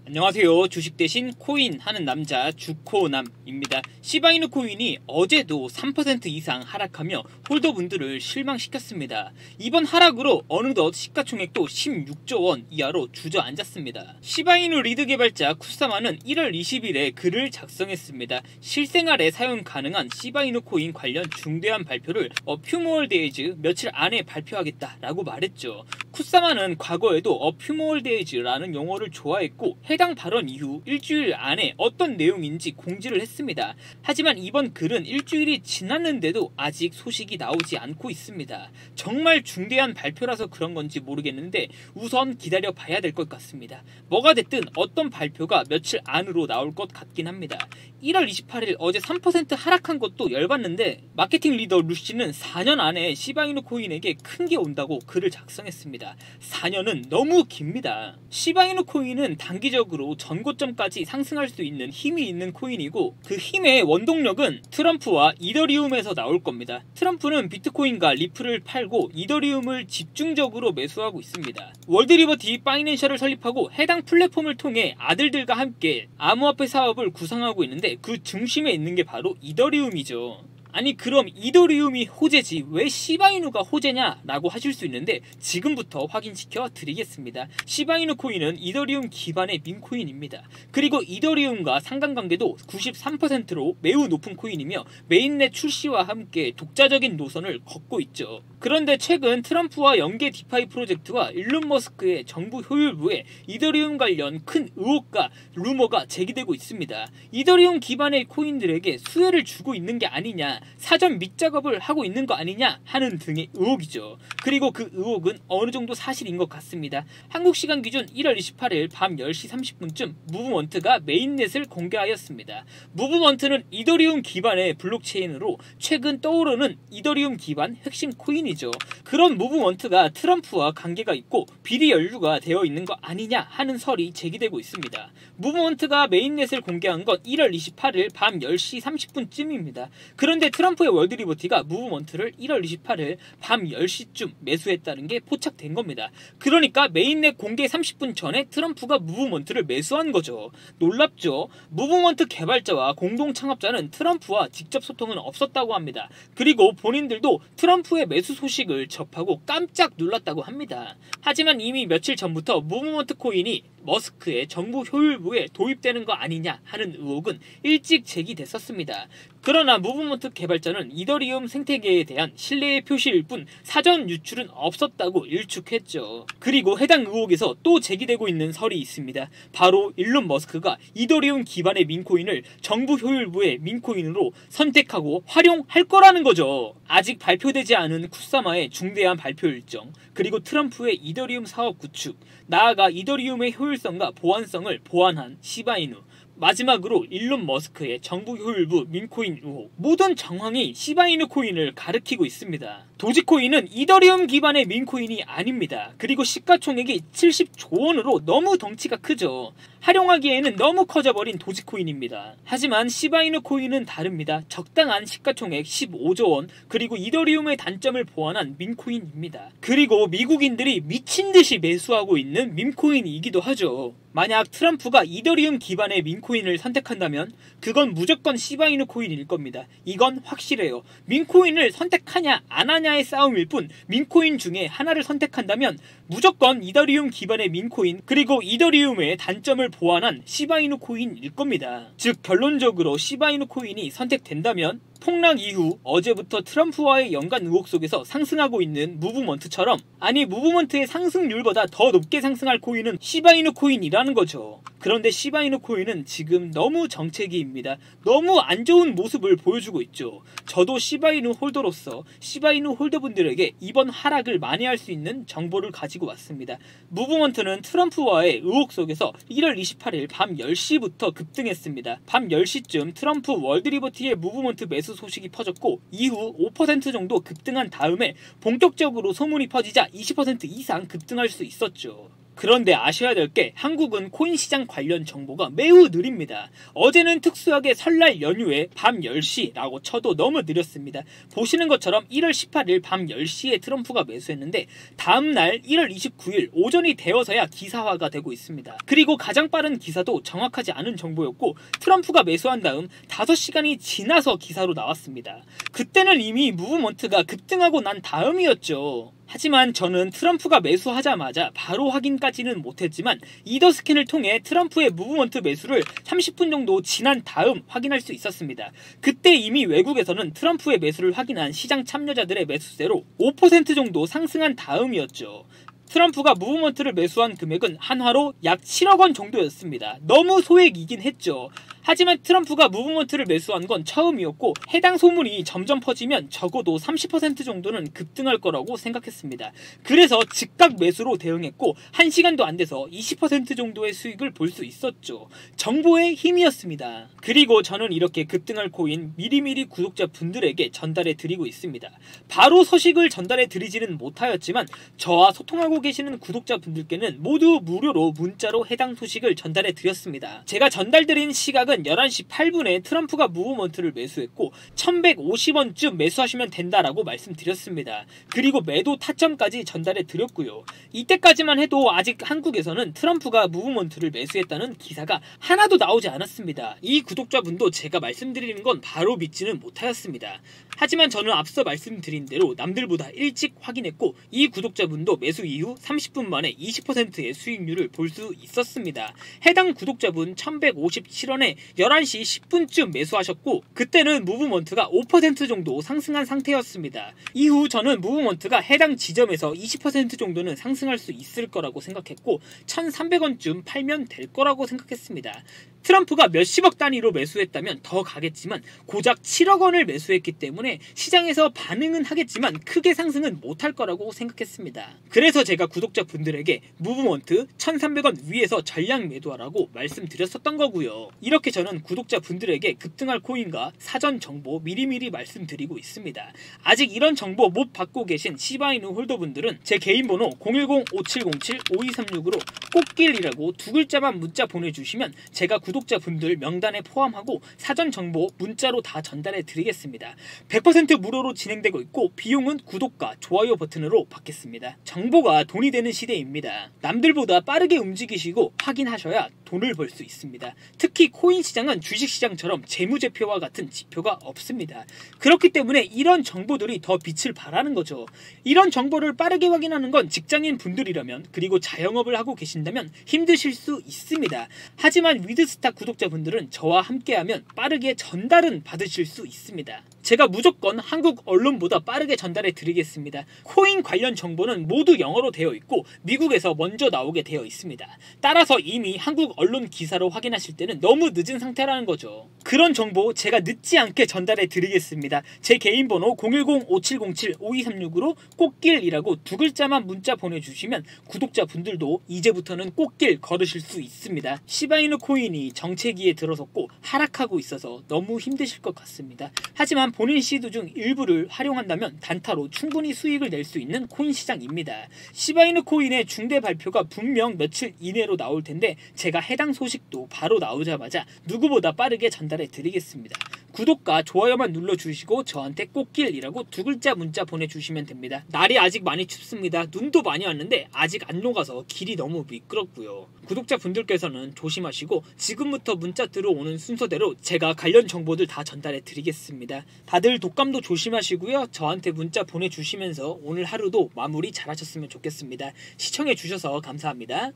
안녕하세요. 주식 대신 코인 하는 남자 주코남입니다. 시바이누 코인이 어제도 3% 이상 하락하며 홀더분들을 실망시켰습니다. 이번 하락으로 어느덧 시가총액도 16조 원 이하로 주저앉았습니다. 시바이누 리드 개발자 쿠사마는 1월 20일에 글을 작성했습니다. 실생활에 사용 가능한 시바이누 코인 관련 중대한 발표를 어퓨모월데이즈 며칠 안에 발표하겠다라고 말했죠. 쿠사마는 과거에도 어퓨모월데이즈라는 용어를 좋아했고 해당 발언 이후 일주일 안에 어떤 내용인지 공지를 했습니다. 하지만 이번 글은 일주일이 지났는데도 아직 소식이 나오지 않고 있습니다. 정말 중대한 발표라서 그런 건지 모르겠는데 우선 기다려 봐야 될 것 같습니다. 뭐가 됐든 어떤 발표가 며칠 안으로 나올 것 같긴 합니다. 1월 28일 어제 3% 하락한 것도 열받는데 마케팅 리더 루시는 4년 안에 시바이누 코인에게 큰 게 온다고 글을 작성했습니다. 4년은 너무 깁니다. 시바이누 코인은 단기적으로 전고점까지 상승할 수 있는 힘이 있는 코인이고 그 힘의 원동력은 트럼프와 이더리움에서 나올 겁니다. 트럼프는 비트코인과 리플을 팔고 이더리움을 집중적으로 매수하고 있습니다. 월드리버티 파이낸셜을 설립하고 해당 플랫폼을 통해 아들들과 함께 암호화폐 사업을 구상하고 있는데 그 중심에 있는 게 바로 이더리움이죠. 아니 그럼 이더리움이 호재지 왜 시바이누가 호재냐 라고 하실 수 있는데 지금부터 확인시켜 드리겠습니다. 시바이누 코인은 이더리움 기반의 밈코인입니다. 그리고 이더리움과 상관관계도 93%로 매우 높은 코인이며 메인넷 출시와 함께 독자적인 노선을 걷고 있죠. 그런데 최근 트럼프와 연계 디파이 프로젝트와 일론 머스크의 정부 효율부에 이더리움 관련 큰 의혹과 루머가 제기되고 있습니다. 이더리움 기반의 코인들에게 수혜를 주고 있는 게 아니냐, 사전 밑작업을 하고 있는 거 아니냐 하는 등의 의혹이죠. 그리고 그 의혹은 어느 정도 사실인 것 같습니다. 한국 시간 기준 1월 28일 밤 10시 30분쯤 무브먼트가 메인넷을 공개하였습니다. 무브먼트는 이더리움 기반의 블록체인으로 최근 떠오르는 이더리움 기반 핵심 코인이죠. 그런 무브먼트가 트럼프와 관계가 있고 비리 연루가 되어 있는 거 아니냐 하는 설이 제기되고 있습니다. 무브먼트가 메인넷을 공개한 건 1월 28일 밤 10시 30분쯤입니다. 그런데 트럼프의 월드리버티가 무브먼트를 1월 28일 밤 10시쯤 매수했다는 게 포착된 겁니다. 그러니까 메인넷 공개 30분 전에 트럼프가 무브먼트를 매수한 거죠. 놀랍죠? 무브먼트 개발자와 공동 창업자는 트럼프와 직접 소통은 없었다고 합니다. 그리고 본인들도 트럼프의 매수 소식을 접하고 깜짝 놀랐다고 합니다. 하지만 이미 며칠 전부터 무브먼트 코인이 머스크의 정부 효율부에 도입되는 거 아니냐 하는 의혹은 일찍 제기됐었습니다. 그러나 무브먼트 개발자는 이더리움 생태계에 대한 신뢰의 표시일 뿐 사전 유출은 없었다고 일축했죠. 그리고 해당 의혹에서 또 제기되고 있는 설이 있습니다. 바로 일론 머스크가 이더리움 기반의 민코인을 정부 효율부의 민코인으로 선택하고 활용할 거라는 거죠. 아직 발표되지 않은 쿠사마의 중대한 발표 일정, 그리고 트럼프의 이더리움 사업 구축, 나아가 이더리움의 효율성과 보안성을 보완한 시바이누, 마지막으로 일론 머스크의 정부 효율부 민코인 의혹, 모든 정황이 시바이누 코인을 가리키고 있습니다. 도지코인은 이더리움 기반의 민코인이 아닙니다. 그리고 시가총액이 70조 원으로 너무 덩치가 크죠. 활용하기에는 너무 커져버린 도지코인입니다. 하지만 시바이누 코인은 다릅니다. 적당한 시가총액 15조 원, 그리고 이더리움의 단점을 보완한 민코인입니다. 그리고 미국인들이 미친듯이 매수하고 있는 밈코인이기도 하죠. 만약 트럼프가 이더리움 기반의 민코인을 선택한다면 그건 무조건 시바이누 코인일 겁니다. 이건 확실해요. 민코인을 선택하냐 안 하냐의 싸움일 뿐 민코인 중에 하나를 선택한다면 무조건 이더리움 기반의 민코인, 그리고 이더리움의 단점을 보완한 시바이누 코인일 겁니다. 즉 결론적으로 시바이누 코인이 선택된다면 폭락 이후 어제부터 트럼프와의 연관 의혹 속에서 상승하고 있는 무브먼트처럼, 아니 무브먼트의 상승률보다 더 높게 상승할 코인은 시바이누 코인이라는 거죠. 그런데 시바이누 코인은 지금 너무 정체기입니다. 너무 안 좋은 모습을 보여주고 있죠. 저도 시바이누 홀더로서 시바이누 홀더분들에게 이번 하락을 만회할 수 있는 정보를 가지고 왔습니다. 무브먼트는 트럼프와의 의혹 속에서 1월 28일 밤 10시부터 급등했습니다. 밤 10시쯤 트럼프 월드리버티의 무브먼트 매수 소식이 퍼졌고 이후 5% 정도 급등한 다음에 본격적으로 소문이 퍼지자 20% 이상 급등할 수 있었죠. 그런데 아셔야 될 게 한국은 코인 시장 관련 정보가 매우 느립니다. 어제는 특수하게 설날 연휴에 밤 10시라고 쳐도 너무 느렸습니다. 보시는 것처럼 1월 18일 밤 10시에 트럼프가 매수했는데 다음날 1월 29일 오전이 되어서야 기사화가 되고 있습니다. 그리고 가장 빠른 기사도 정확하지 않은 정보였고 트럼프가 매수한 다음 5시간이 지나서 기사로 나왔습니다. 그때는 이미 무브먼트가 급등하고 난 다음이었죠. 하지만 저는 트럼프가 매수하자마자 바로 확인까지는 못했지만 이더 스캔을 통해 트럼프의 무브먼트 매수를 30분 정도 지난 다음 확인할 수 있었습니다. 그때 이미 외국에서는 트럼프의 매수를 확인한 시장 참여자들의 매수세로 5% 정도 상승한 다음이었죠. 트럼프가 무브먼트를 매수한 금액은 한화로 약 7억 원 정도였습니다. 너무 소액이긴 했죠. 하지만 트럼프가 무브먼트를 매수한 건 처음이었고 해당 소문이 점점 퍼지면 적어도 30% 정도는 급등할 거라고 생각했습니다. 그래서 즉각 매수로 대응했고 1시간도 안 돼서 20% 정도의 수익을 볼 수 있었죠. 정보의 힘이었습니다. 그리고 저는 이렇게 급등할 코인 미리미리 구독자분들에게 전달해 드리고 있습니다. 바로 소식을 전달해 드리지는 못하였지만 저와 소통하고 계시는 구독자분들께는 모두 무료로 문자로 해당 소식을 전달해 드렸습니다. 제가 전달드린 시각은 11시 8분에 트럼프가 무브먼트를 매수했고 1150원쯤 매수하시면 된다라고 말씀드렸습니다. 그리고 매도 타점까지 전달해 드렸고요. 이때까지만 해도 아직 한국에서는 트럼프가 무브먼트를 매수했다는 기사가 하나도 나오지 않았습니다. 이 구독자분도 제가 말씀드리는 건 바로 믿지는 못하였습니다. 하지만 저는 앞서 말씀드린 대로 남들보다 일찍 확인했고 이 구독자분도 매수 이후 30분 만에 20%의 수익률을 볼 수 있었습니다. 해당 구독자분 1157원에 11시 10분쯤 매수하셨고 그때는 무브먼트가 5% 정도 상승한 상태였습니다. 이후 저는 무브먼트가 해당 지점에서 20% 정도는 상승할 수 있을 거라고 생각했고 1,300원쯤 팔면 될 거라고 생각했습니다. 트럼프가 몇십억 단위로 매수했다면 더 가겠지만 고작 7억 원을 매수했기 때문에 시장에서 반응은 하겠지만 크게 상승은 못할 거라고 생각했습니다. 그래서 제가 구독자분들에게 무브먼트 1,300원 위에서 전량 매도하라고 말씀드렸었던 거고요. 이렇게 저는 구독자분들에게 급등할 코인과 사전 정보 미리미리 말씀드리고 있습니다. 아직 이런 정보 못 받고 계신 시바이누 홀더분들은 제 개인 번호 010-5707-5236으로 꽃길이라고 두 글자만 문자 보내주시면 제가 구독자분들 명단에 포함하고 사전 정보 문자로 다 전달해 드리겠습니다. 100% 무료로 진행되고 있고 비용은 구독과 좋아요 버튼으로 받겠습니다. 정보가 돈이 되는 시대입니다. 남들보다 빠르게 움직이시고 확인하셔야 돈을 벌 수 있습니다. 특히 코인 시장은 주식 시장처럼 재무제표와 같은 지표가 없습니다. 그렇기 때문에 이런 정보들이 더 빛을 발하는 거죠. 이런 정보를 빠르게 확인하는 건 직장인 분들이라면 그리고 자영업을 하고 계신다면 힘드실 수 있습니다. 하지만 위드스타 구독자분들은 저와 함께하면 빠르게 전달은 받으실 수 있습니다. 제가 무조건 한국 언론보다 빠르게 전달해 드리겠습니다. 코인 관련 정보는 모두 영어로 되어 있고 미국에서 먼저 나오게 되어 있습니다. 따라서 이미 한국 언론 기사로 확인하실 때는 너무 늦은 상태라는 거죠. 그런 정보 제가 늦지 않게 전달해 드리겠습니다. 제 개인 번호 010-5707-5236으로 꽃길이라고 두 글자만 문자 보내주시면 구독자분들도 이제부터는 꽃길 걸으실 수 있습니다. 시바이누 코인이 정체기에 들어섰고 하락하고 있어서 너무 힘드실 것 같습니다. 하지만 본인 시드 중 일부를 활용한다면 단타로 충분히 수익을 낼 수 있는 코인 시장입니다. 시바이누 코인의 중대 발표가 분명 며칠 이내로 나올 텐데 제가 해당 소식도 바로 나오자마자 누구보다 빠르게 전달해 드리겠습니다. 구독과 좋아요만 눌러주시고 저한테 꽃길이라고 두 글자 문자 보내주시면 됩니다. 날이 아직 많이 춥습니다. 눈도 많이 왔는데 아직 안 녹아서 길이 너무 미끄럽고요. 구독자분들께서는 조심하시고 지금부터 문자 들어오는 순서대로 제가 관련 정보들 다 전달해 드리겠습니다. 다들 독감도 조심하시고요. 저한테 문자 보내주시면서 오늘 하루도 마무리 잘 하셨으면 좋겠습니다. 시청해 주셔서 감사합니다.